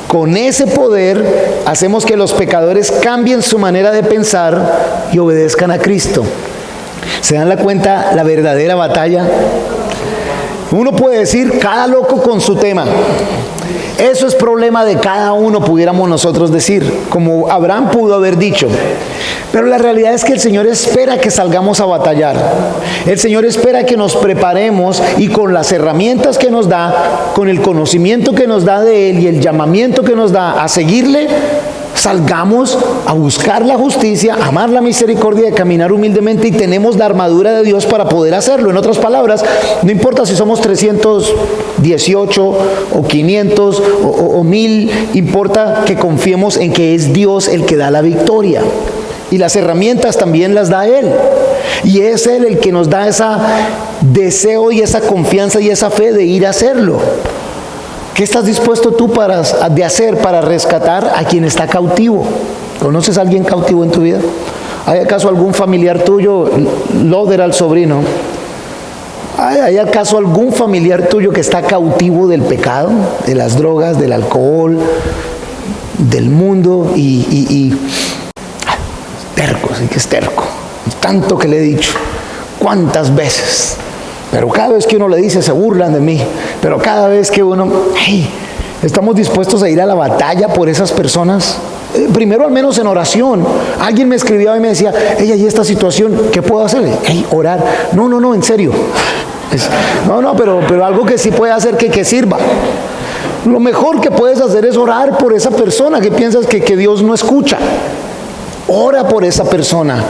Con ese poder hacemos que los pecadores cambien su manera de pensar y obedezcan a Cristo. ¿Se dan la cuenta la verdadera batalla? Uno puede decir, cada loco con su tema. Eso es problema de cada uno, pudiéramos nosotros decir, como Abraham pudo haber dicho. Pero la realidad es que el Señor espera que salgamos a batallar. El Señor espera que nos preparemos y con las herramientas que nos da, con el conocimiento que nos da de Él y el llamamiento que nos da a seguirle, salgamos a buscar la justicia, amar la misericordia, de caminar humildemente, y tenemos la armadura de Dios para poder hacerlo. En otras palabras, no importa si somos 318 o 500 o 1000, importa que confiemos en que es Dios el que da la victoria. Y las herramientas también las da Él. Y es Él el que nos da ese deseo y esa confianza y esa fe de ir a hacerlo. ¿Qué estás dispuesto tú de hacer para rescatar a quien está cautivo? ¿Conoces a alguien cautivo en tu vida? ¿Hay acaso algún familiar tuyo, Loder al sobrino? ¿Hay acaso algún familiar tuyo que está cautivo del pecado, de las drogas, del alcohol, del mundo y terco? Sí que es terco. Tanto que le he dicho, ¿cuántas veces? Pero cada vez que uno le dice, se burlan de mí. Pero cada vez que uno, estamos dispuestos a ir a la batalla por esas personas. Primero, al menos en oración. Alguien me escribía y me decía, ¿y esta situación qué puedo hacer? Orar. No, en serio. Pero algo que sí puede hacer que sirva. Lo mejor que puedes hacer es orar por esa persona que piensas que Dios no escucha. Ora por esa persona.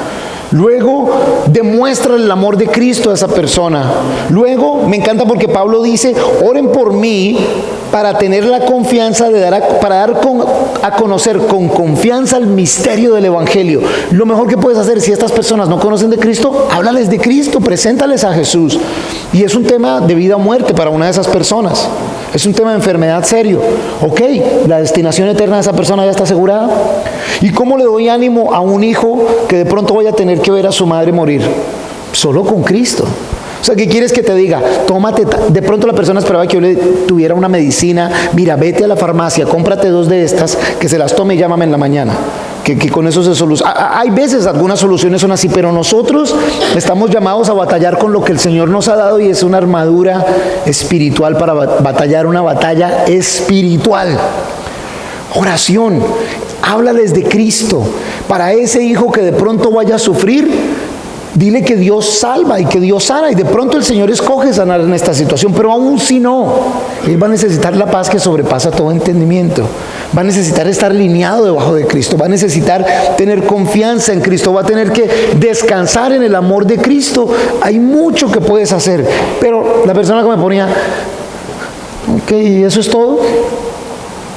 Luego, demuestra el amor de Cristo a esa persona. Luego, me encanta porque Pablo dice, oren por mí para tener la confianza para dar a conocer con confianza el misterio del Evangelio. Lo mejor que puedes hacer, si estas personas no conocen de Cristo, háblales de Cristo, preséntales a Jesús. Y es un tema de vida o muerte para una de esas personas. Es un tema de enfermedad serio. Ok, la destinación eterna de esa persona ya está asegurada. ¿Y cómo le doy ánimo a un hijo que de pronto vaya a tener que ver a su madre morir? Solo con Cristo. O sea, ¿qué quieres que te diga? Tómate, de pronto la persona esperaba que yo le tuviera una medicina. Mira, vete a la farmacia, cómprate 2 de estas, que se las tome y llámame en la mañana. Que con eso se soluciona. Hay veces algunas soluciones son así, pero nosotros estamos llamados a batallar con lo que el Señor nos ha dado, y es una armadura espiritual para batallar una batalla espiritual. Oración. Háblales de Cristo. Para ese hijo que de pronto vaya a sufrir, dile que Dios salva y que Dios sana, y de pronto el Señor escoge sanar en esta situación. Pero aún si no, él va a necesitar la paz que sobrepasa todo entendimiento. Va a necesitar estar alineado debajo de Cristo. Va a necesitar tener confianza en Cristo. Va a tener que descansar en el amor de Cristo. Hay mucho que puedes hacer. Pero la persona que me ponía, ok, ¿y eso es todo?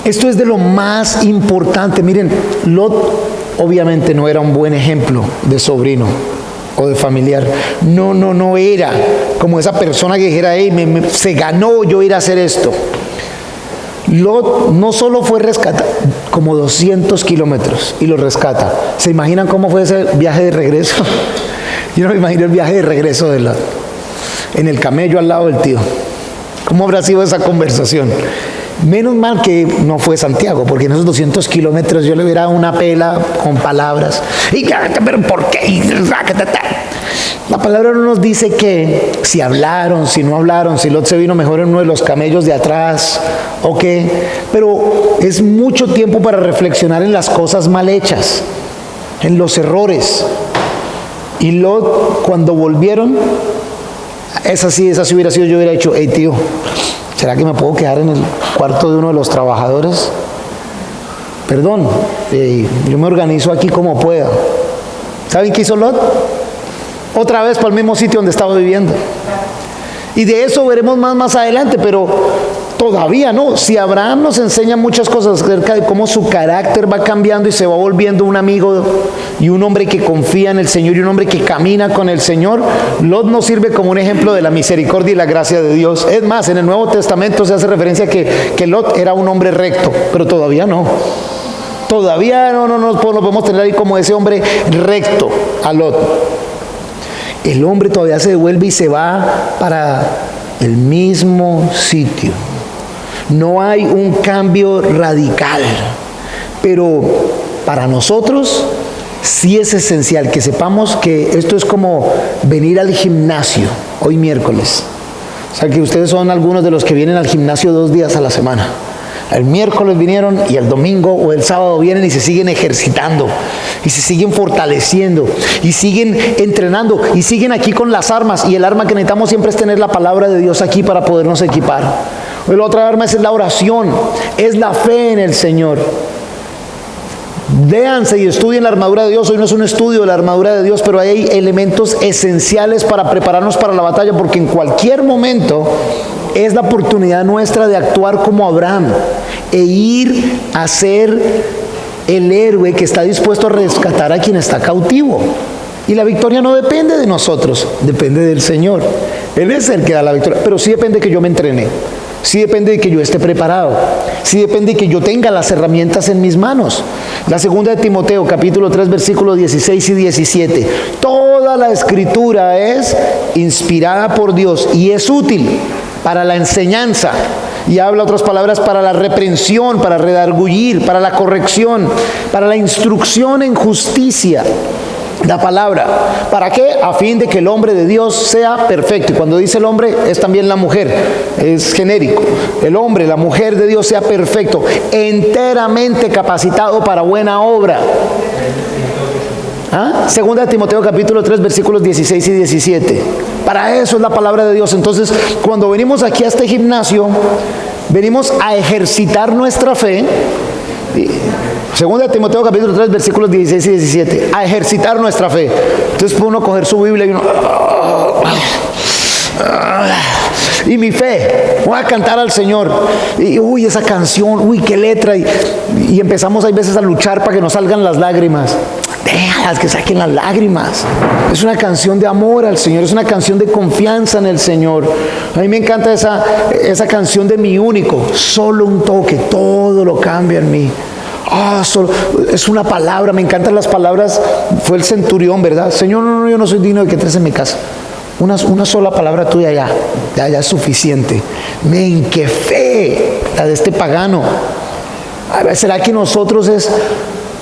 Esto es de lo más importante. Miren, Lot obviamente no era un buen ejemplo de sobrino o de familiar. No era como esa persona que dijera, hey, se ganó yo ir a hacer esto. Lot no solo fue rescatado, como 200 kilómetros y lo rescata. ¿Se imaginan cómo fue ese viaje de regreso? Yo no me imagino el viaje de regreso de Lot, en el camello al lado del tío. ¿Cómo habrá sido esa conversación? Menos mal que no fue Santiago, porque en esos 200 kilómetros yo le hubiera dado una pela con palabras. ¿Pero por qué? La palabra no nos dice que si hablaron, si no hablaron, si Lot se vino mejor en uno de los camellos de atrás o qué. Pero es mucho tiempo para reflexionar en las cosas mal hechas, en los errores. Y Lot, cuando volvieron, esa sí hubiera sido, yo hubiera dicho, hey tío, ¿será que me puedo quedar en el cuarto de uno de los trabajadores? Perdón, yo me organizo aquí como pueda. ¿Saben qué hizo Lot? Otra vez para el mismo sitio donde estaba viviendo. Y de eso veremos más adelante, pero todavía no. Si Abraham nos enseña muchas cosas acerca de cómo su carácter va cambiando y se va volviendo un amigo y un hombre que confía en el Señor y un hombre que camina con el Señor, Lot nos sirve como un ejemplo de la misericordia y la gracia de Dios. Es más, en el Nuevo Testamento se hace referencia que Lot era un hombre recto, pero todavía no. Todavía no podemos tener ahí como ese hombre recto a Lot. El hombre todavía se devuelve y se va para el mismo sitio. No hay un cambio radical, pero para nosotros sí es esencial que sepamos que esto es como venir al gimnasio hoy miércoles. O sea, que ustedes son algunos de los que vienen al gimnasio 2 días a la semana. El miércoles vinieron y el domingo o el sábado vienen y se siguen ejercitando y se siguen fortaleciendo y siguen entrenando y siguen aquí con las armas, y el arma que necesitamos siempre es tener la palabra de Dios aquí para podernos equipar. La otra arma es la oración, es la fe en el Señor. Léanse y estudien la armadura de Dios. Hoy no es un estudio de la armadura de Dios, pero hay elementos esenciales para prepararnos para la batalla, porque en cualquier momento es la oportunidad nuestra de actuar como Abraham e ir a ser el héroe que está dispuesto a rescatar a quien está cautivo. Y la victoria no depende de nosotros, depende del Señor. Él es el que da la victoria, pero sí depende de que yo me entrene. Sí depende de que yo esté preparado. Sí depende de que yo tenga las herramientas en mis manos. La segunda de Timoteo, capítulo 3, versículos 16 y 17. Toda la escritura es inspirada por Dios y es útil para la enseñanza. Y habla otras palabras, para la reprensión, para redargullir, para la corrección, para la instrucción en justicia. La palabra, ¿para qué? A fin de que el hombre de Dios sea perfecto. Y cuando dice el hombre, es también la mujer, es genérico. El hombre, la mujer de Dios sea perfecto, enteramente capacitado para buena obra. Segunda de Timoteo capítulo 3 versículos 16 y 17. Para eso es la palabra de Dios. Entonces, cuando venimos aquí a este gimnasio, venimos a ejercitar nuestra fe. Segunda de Timoteo capítulo 3 versículos 16 y 17, a ejercitar nuestra fe. Entonces puede uno coger su Biblia y uno, y mi fe, voy a cantar al Señor, y esa canción, qué letra, y empezamos hay veces a luchar para que nos salgan las lágrimas. Déjalas que saquen las lágrimas. Es una canción de amor al Señor, es una canción de confianza en el Señor. A mí me encanta esa canción de Mi Único. Solo un toque, todo lo cambia en mí. Es una palabra, me encantan las palabras. Fue el centurión, ¿verdad? Señor, no, yo no soy digno de que entres en mi casa. Una sola palabra tuya ya es suficiente. Men, qué fe la de este pagano. ¿Será que nosotros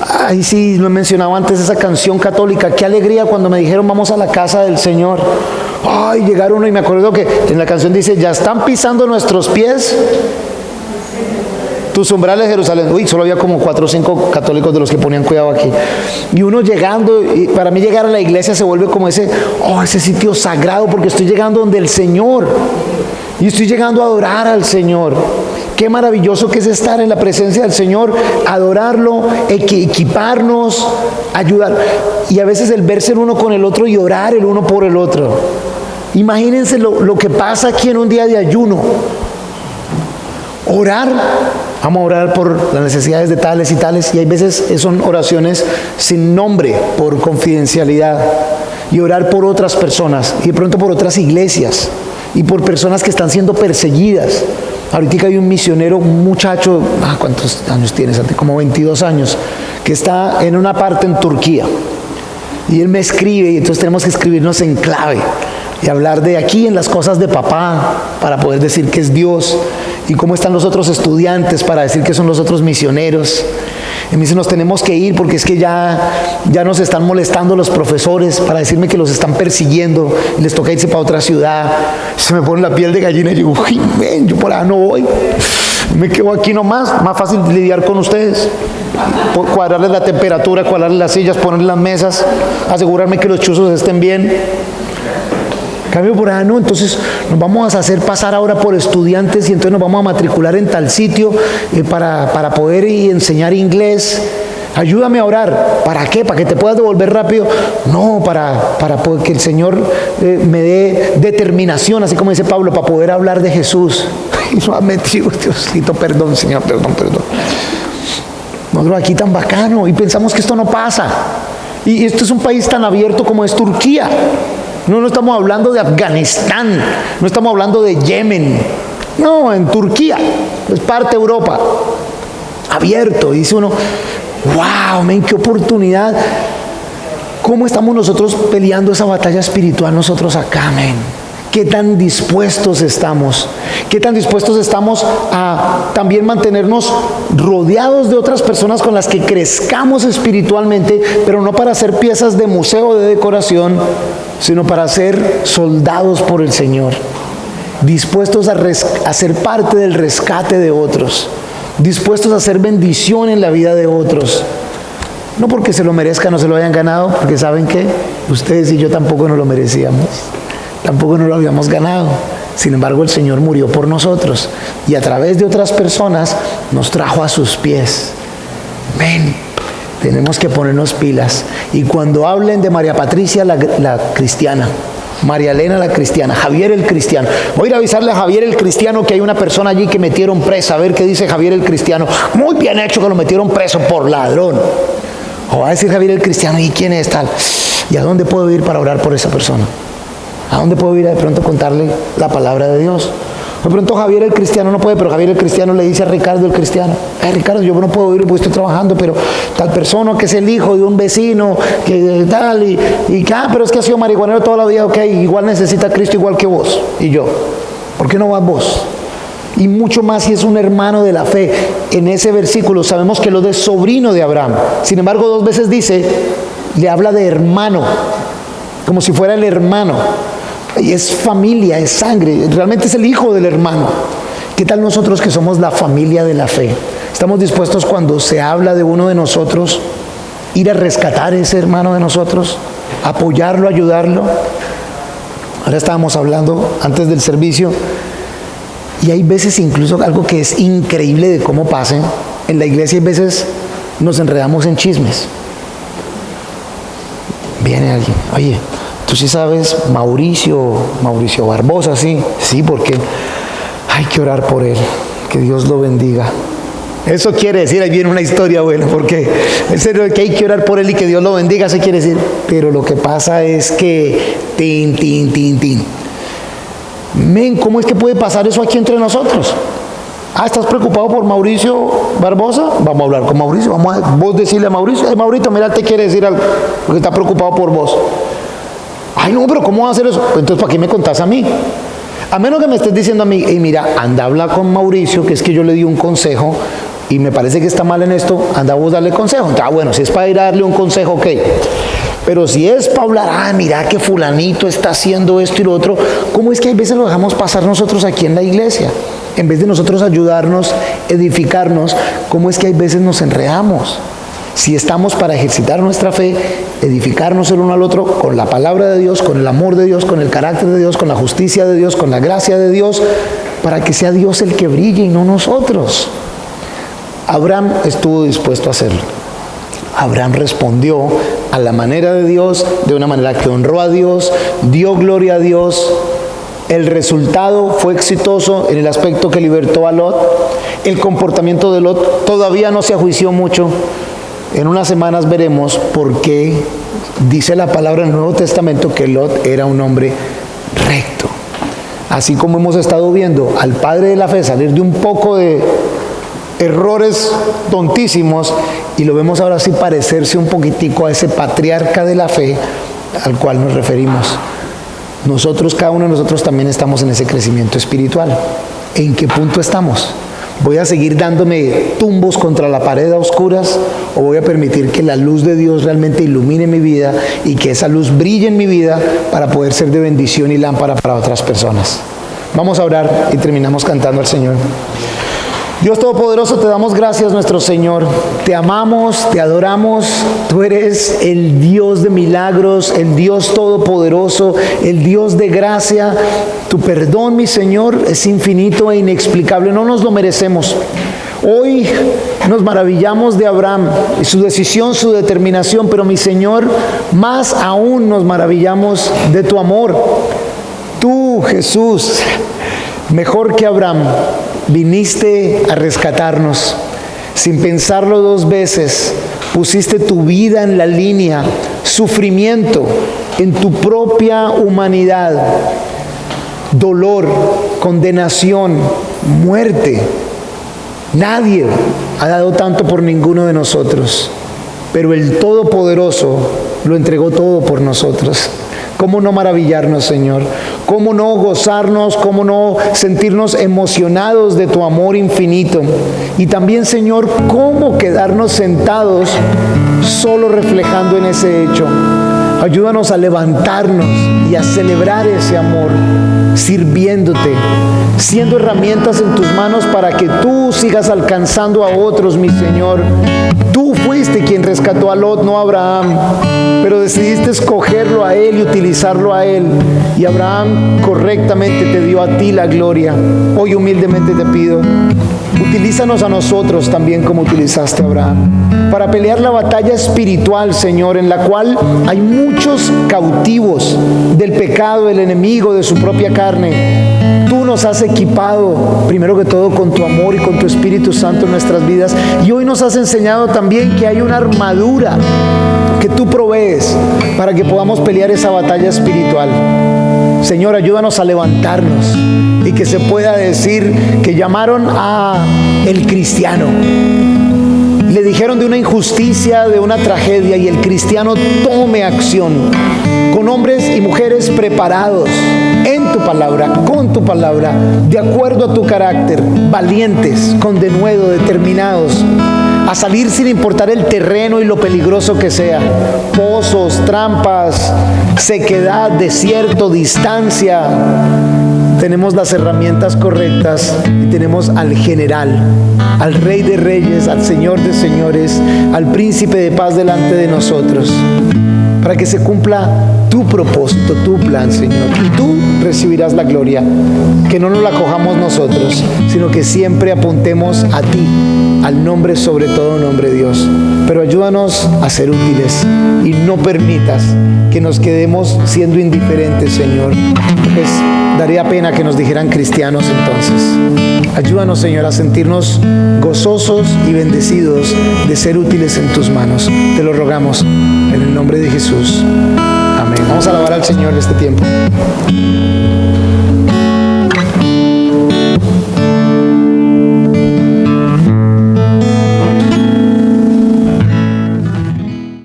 Ay, sí, lo he mencionado antes, esa canción católica? Qué alegría cuando me dijeron vamos a la casa del Señor. Ay, llegaron uno y me acuerdo que en la canción dice, ya están pisando nuestros pies tus umbrales, Jerusalén. Solo había como 4 o 5 católicos de los que ponían cuidado aquí. Y uno llegando, y para mí llegar a la iglesia se vuelve como ese sitio sagrado, porque estoy llegando donde el Señor. Y estoy llegando a adorar al Señor. Qué maravilloso que es estar en la presencia del Señor, adorarlo, equiparnos, ayudar. Y a veces el verse el uno con el otro y orar el uno por el otro. Imagínense lo que pasa aquí en un día de ayuno. Orar Vamos a orar por las necesidades de tales y tales. Y hay veces son oraciones sin nombre, por confidencialidad. Y orar por otras personas, y de pronto por otras iglesias, y por personas que están siendo perseguidas. Ahorita hay un misionero, un muchacho, ¿cuántos años tiene? Como 22 años, que está en una parte en Turquía. Y él me escribe, y entonces tenemos que escribirnos en clave y hablar de aquí en las cosas de papá, para poder decir que es Dios, y cómo están los otros estudiantes para decir que son los otros misioneros. Y me dice, nos tenemos que ir porque es que ya nos están molestando los profesores para decirme que los están persiguiendo y les toca irse para otra ciudad. Se me pone la piel de gallina y digo, uy, ven, yo por allá no voy, me quedo aquí nomás, más fácil lidiar con ustedes, cuadrarles la temperatura, cuadrarles las sillas, ponerles las mesas, asegurarme que los chuzos estén bien. Cambio por allá no, entonces nos vamos a hacer pasar ahora por estudiantes y entonces nos vamos a matricular en tal sitio para poder enseñar inglés. Ayúdame a orar. ¿Para qué? ¿Para que te puedas devolver rápido? No, para que el Señor me dé determinación, así como dice Pablo, para poder hablar de Jesús. Y nuevamente digo, Diosito, perdón, Señor, perdón. Nosotros aquí tan bacano y pensamos que esto no pasa. Y esto es un país tan abierto como es Turquía. No estamos hablando de Afganistán, no estamos hablando de Yemen, no, en Turquía, es parte de Europa, abierto. Y dice uno, wow, men, qué oportunidad. ¿Cómo estamos nosotros peleando esa batalla espiritual nosotros acá, men? ¿Qué tan dispuestos estamos? ¿Qué tan dispuestos estamos a también mantenernos rodeados de otras personas con las que crezcamos espiritualmente, pero no para ser piezas de museo de decoración, sino para ser soldados por el Señor, dispuestos a ser parte del rescate de otros, dispuestos a hacer bendición en la vida de otros? No porque se lo merezcan o se lo hayan ganado, porque ¿saben qué? Ustedes y yo tampoco nos lo merecíamos. Tampoco nos lo habíamos ganado. Sin embargo, el Señor murió por nosotros y a través de otras personas nos trajo a sus pies. Ven, tenemos que ponernos pilas. Y cuando hablen de María Patricia, la cristiana, María Elena, la cristiana, Javier el cristiano, voy a ir a avisarle a Javier el cristiano que hay una persona allí que metieron presa. A ver qué dice Javier el cristiano. Muy bien hecho que lo metieron preso por ladrón. O va a decir Javier el cristiano, ¿y quién es tal? ¿Y a dónde puedo ir para orar por esa persona? ¿A dónde puedo ir a de pronto contarle la palabra de Dios? De pronto Javier el cristiano no puede, pero Javier el cristiano le dice a Ricardo el cristiano, Ricardo, yo no puedo ir porque estoy trabajando, pero tal persona que es el hijo de un vecino, que tal, pero es que ha sido marihuanero toda la vida, ok, igual necesita a Cristo igual que vos y yo. ¿Por qué no vas vos? Y mucho más si es un hermano de la fe. En ese versículo sabemos que lo es sobrino de Abraham. Sin embargo, 2 veces dice, le habla de hermano, como si fuera el hermano. Y es familia, es sangre, realmente es el hijo del hermano. ¿Qué tal nosotros que somos la familia de la fe? ¿Estamos dispuestos cuando se habla de uno de nosotros, ir a rescatar a ese hermano de nosotros, apoyarlo, ayudarlo? Ahora estábamos hablando antes del servicio, y hay veces incluso algo que es increíble de cómo pasa. En la iglesia hay veces nos enredamos en chismes. Viene alguien, oye, tú sí sabes, Mauricio Barbosa, sí, porque hay que orar por él, que Dios lo bendiga. Eso quiere decir, ahí viene una historia buena, porque en serio que hay que orar por él y que Dios lo bendiga, eso quiere decir, pero lo que pasa es que, men, ¿cómo es que puede pasar eso aquí entre nosotros? ¿Estás preocupado por Mauricio Barbosa? Vamos a hablar con Mauricio, vos decirle a Mauricio, Mauricio, mira, te quiere decir algo, porque está preocupado por vos. Ay, no, pero ¿cómo va a hacer eso? Pues entonces, ¿para qué me contás a mí? A menos que me estés diciendo a mí, mira, anda a hablar con Mauricio, que es que yo le di un consejo y me parece que está mal en esto, anda vos darle consejo. Entonces, bueno, si es para ir a darle un consejo, ok. Pero si es para hablar, mira que fulanito está haciendo esto y lo otro, ¿cómo es que a veces lo dejamos pasar nosotros aquí en la iglesia? En vez de nosotros ayudarnos, edificarnos, ¿cómo es que a veces nos enredamos? Si estamos para ejercitar nuestra fe, edificarnos el uno al otro con la palabra de Dios, con el amor de Dios, con el carácter de Dios, con la justicia de Dios, con la gracia de Dios, para que sea Dios el que brille y no nosotros. Abraham estuvo dispuesto a hacerlo. Abraham respondió a la manera de Dios, de una manera que honró a Dios, dio gloria a Dios. El resultado fue exitoso en el aspecto que libertó a Lot. el comportamiento de Lot todavía no se ajuició mucho. En unas semanas veremos por qué dice la palabra en el Nuevo Testamento que Lot era un hombre recto. Así como hemos estado viendo al padre de la fe salir de un poco de errores tontísimos, y lo vemos ahora sí parecerse un poquitico a ese patriarca de la fe al cual nos referimos. Nosotros, cada uno de nosotros también estamos en ese crecimiento espiritual. ¿En qué punto estamos? ¿Voy a seguir dándome tumbos contra la pared a oscuras, o voy a permitir que la luz de Dios realmente ilumine mi vida y que esa luz brille en mi vida para poder ser de bendición y lámpara para otras personas? Vamos a orar y terminamos cantando al Señor. Dios Todopoderoso, te damos gracias, nuestro Señor. Te amamos, te adoramos. Tú eres el Dios de milagros, el Dios Todopoderoso, el Dios de gracia. Tu perdón, mi Señor, es infinito e inexplicable. No nos lo merecemos. Hoy nos maravillamos de Abraham y su decisión, su determinación, pero mi Señor, más aún nos maravillamos de tu amor. Tú, Jesús, mejor que Abraham, viniste a rescatarnos. Sin pensarlo dos veces, pusiste tu vida en la línea, sufrimiento en tu propia humanidad, dolor, condenación, muerte. Nadie ha dado tanto por ninguno de nosotros, pero el Todopoderoso lo entregó todo por nosotros. ¿Cómo no maravillarnos, Señor? ¿Cómo no gozarnos? ¿Cómo no sentirnos emocionados de tu amor infinito? Y también, Señor, ¿cómo quedarnos sentados solo reflejando en ese hecho? Ayúdanos a levantarnos y a celebrar ese amor, sirviéndote, siendo herramientas en tus manos para que tú sigas alcanzando a otros, mi Señor. Tú fuiste quien rescató a Lot, no a Abraham, pero decidiste escogerlo a él y utilizarlo a él. Y Abraham correctamente te dio a ti la gloria. Hoy humildemente te pido, utilízanos a nosotros también como utilizaste a Abraham, para pelear la batalla espiritual, Señor, en la cual hay muchos cautivos del pecado, del enemigo, de su propia carne. Tú nos has equipado, primero que todo, con tu amor y con tu Espíritu Santo en nuestras vidas. Y hoy nos has enseñado también que hay una armadura que tú provees para que podamos pelear esa batalla espiritual. Señor, ayúdanos a levantarnos y que se pueda decir que llamaron a el cristiano. Le dijeron de una injusticia, de una tragedia, y el cristiano tome acción con hombres y mujeres preparados en tu palabra, con tu palabra, de acuerdo a tu carácter, valientes, con denuedo, determinados a salir sin importar el terreno y lo peligroso que sea, pozos, trampas, sequedad, desierto, distancia. Tenemos las herramientas correctas y tenemos al general, al Rey de Reyes, al Señor de Señores, al Príncipe de Paz delante de nosotros, para que se cumpla tu propósito, tu plan, Señor. Y tú recibirás la gloria, que no nos la cojamos nosotros, sino que siempre apuntemos a ti, al nombre sobre todo nombre, Dios. Pero ayúdanos a ser útiles y no permitas que nos quedemos siendo indiferentes, Señor. Pues daría pena que nos dijeran cristianos entonces. Ayúdanos, Señor, a sentirnos gozosos y bendecidos de ser útiles en tus manos. Te lo rogamos en el nombre de Jesús. Amén. Vamos a alabar al Señor en este tiempo.